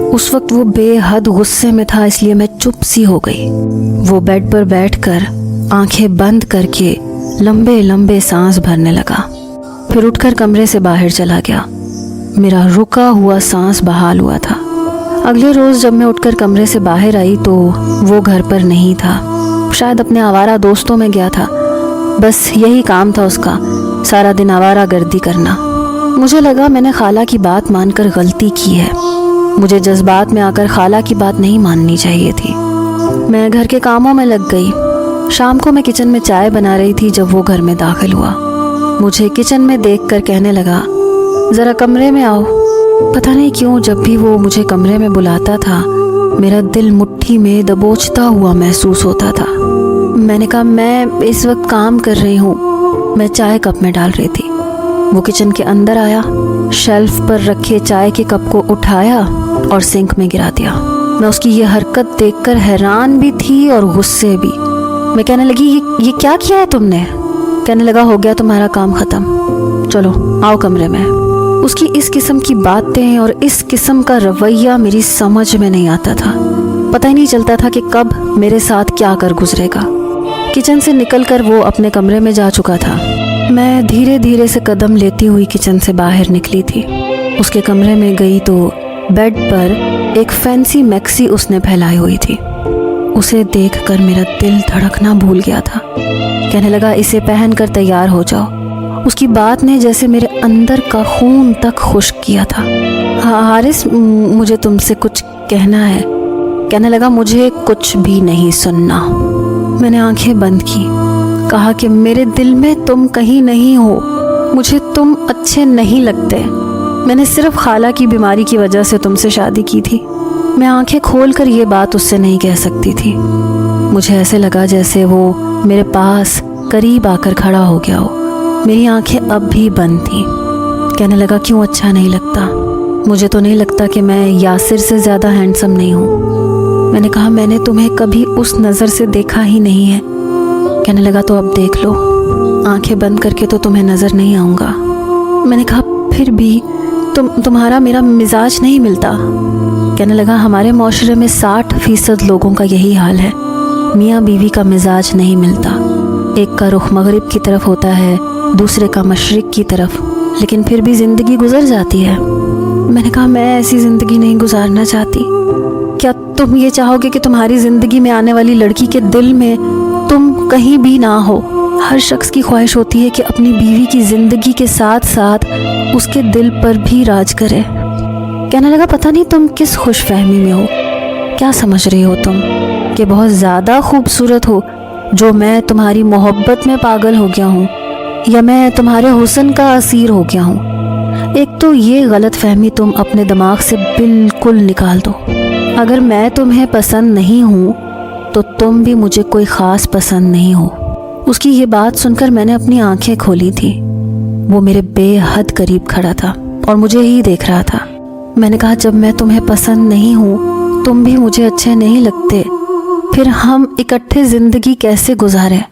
उस वक्त वो बेहद गुस्से में था, इसलिए मैं चुप सी हो गई। वो बेड पर बैठकर आंखें बंद करके लंबे लंबे सांस भरने लगा, फिर उठकर कमरे से बाहर चला गया। मेरा रुका हुआ सांस बहाल हुआ था। अगले रोज़ जब मैं उठकर कमरे से बाहर आई तो वो घर पर नहीं था, शायद अपने आवारा दोस्तों में गया था। बस यही काम था उसका, सारा दिन आवारा गर्दी करना। मुझे लगा मैंने खाला की बात मानकर गलती की है। मुझे जज्बात में आकर खाला की बात नहीं माननी चाहिए थी। मैं घर के कामों में लग गई। शाम को मैं किचन में चाय बना रही थी जब वो घर में दाखिल हुआ। मुझे किचन में देखकर कहने लगा, ज़रा कमरे में आओ। पता नहीं क्यों जब भी वो मुझे कमरे में बुलाता था मेरा दिल मुट्ठी में दबोचता हुआ महसूस होता था। मैंने कहा, मैं इस वक्त काम कर रही हूँ। मैं चाय कप में डाल रही थी। वो किचन के अंदर आया, शेल्फ पर रखे चाय के कप को उठाया और सिंक में गिरा दिया। मैं उसकी ये हरकत देखकर हैरान भी थी और गुस्से भी। मैं कहने लगी, ये क्या किया है तुमने? कहने लगा, हो गया तुम्हारा काम ख़त्म, चलो आओ कमरे में। उसकी इस किस्म की बातें और इस किस्म का रवैया मेरी समझ में नहीं आता था। पता ही नहीं चलता था कि कब मेरे साथ क्या कर गुजरेगा। किचन से निकलकर वो अपने कमरे में जा चुका था। मैं धीरे धीरे से कदम लेती हुई किचन से बाहर निकली थी। उसके कमरे में गई तो बेड पर एक फैंसी मैक्सी उसने फैलाई हुई थी। उसे देखकर मेरा दिल धड़कना भूल गया था। कहने लगा, इसे पहनकर तैयार हो जाओ। उसकी बात ने जैसे मेरे अंदर का खून तक खुश्क किया था। हारिस, मुझे तुमसे कुछ कहना है। कहने लगा, मुझे कुछ भी नहीं सुनना। मैंने आंखें बंद की, कहा कि मेरे दिल में तुम कहीं नहीं हो, मुझे तुम अच्छे नहीं लगते। मैंने सिर्फ खाला की बीमारी की वजह से तुमसे शादी की थी। मैं आंखें खोलकर ये बात उससे नहीं कह सकती थी। मुझे ऐसे लगा जैसे वो मेरे पास करीब आकर खड़ा हो गया हो। मेरी आंखें अब भी बंद थीं। कहने लगा, क्यों अच्छा नहीं लगता? मुझे तो नहीं लगता कि मैं यासिर से ज़्यादा हैंडसम नहीं हूँ। मैंने कहा, मैंने तुम्हें कभी उस नज़र से देखा ही नहीं है। कहने लगा, तो अब देख लो, आंखें बंद करके तो तुम्हें नज़र नहीं आऊँगा। मैंने कहा, फिर भी तुम्हारा मेरा मिजाज नहीं मिलता। कहने लगा, हमारे माशरे में 60% लोगों का यही हाल है। मियाँ बीवी का मिजाज नहीं मिलता। एक का रुख मगरिब की तरफ होता है, दूसरे का मशरिक की तरफ, लेकिन फिर भी ज़िंदगी गुजर जाती है। मैंने कहा, मैं ऐसी ज़िंदगी नहीं गुजारना चाहती। क्या तुम ये चाहोगे कि तुम्हारी ज़िंदगी में आने वाली लड़की के दिल में तुम कहीं भी ना हो? हर शख्स की ख्वाहिश होती है कि अपनी बीवी की ज़िंदगी के साथ साथ उसके दिल पर भी राज करे। कहने लगा, पता नहीं तुम किस खुशफहमी में हो। क्या समझ रही हो तुम कि बहुत ज़्यादा खूबसूरत हो जो मैं तुम्हारी मोहब्बत में पागल हो गया हूँ, या मैं तुम्हारे हुस्न का असीर हो गया हूँ? एक तो ये गलत फहमी तुम अपने दिमाग से बिल्कुल निकाल दो। अगर मैं तुम्हें पसंद नहीं हूँ तो तुम भी मुझे कोई ख़ास पसंद नहीं हो। उसकी ये बात सुनकर मैंने अपनी आंखें खोली थी। वो मेरे बेहद करीब खड़ा था और मुझे ही देख रहा था। मैंने कहा, जब मैं तुम्हें पसंद नहीं हूँ, तुम भी मुझे अच्छे नहीं लगते, फिर हम इकट्ठे ज़िंदगी कैसे गुजारें?